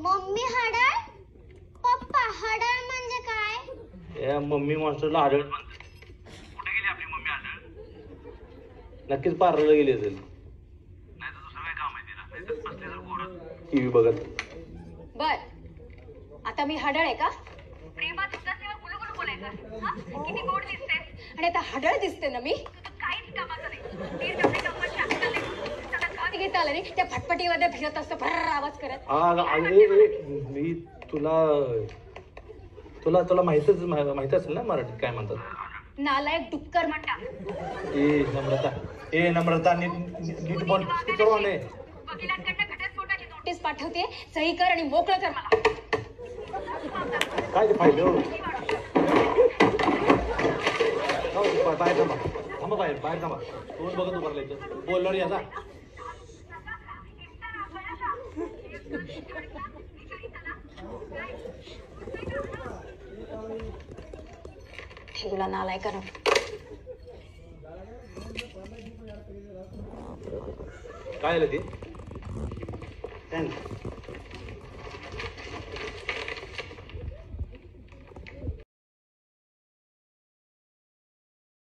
Mummy हडळ? पप्पा हडळ म्हणजे काय? या मम्मी मास्टरला आढळ म्हणते. कुठे गेली आपली मम्मी आढळ? नक्कीच पार्लरला गेली असेल, नाही तर दुसरं काय काम आहे तिला, नाही तर बसले तर घोरत टीव्ही बघत. बर आता मी हडळ आहे का? प्रेमात होतास तेव्हा गुलगुल बोलायचं. किती गोड दिसते. आणि आता हडळ दिसते ना मी? तुझं काहीच कामाचं नाही. घेता आलं नाही त्या फटफटीमध्ये फिरत असतो भर आवाज करत. मी तुला तुला तुला माहित असेल ना मराठीत काय म्हणतात? नालायक डुक्कर म्हणतात. ए नम्रता नीट बोल. वकिलांकडनं घटस्फोटाची नोटीस पाठवते. सही कर आणि मोकळं कर मला. काय ते फायदे बाहेर थांबा थांबा बाहेर थांबा. तोंड बघत उभारला इथं बोलणार याचा. ठेवला नालाय कर. काय झालं ते?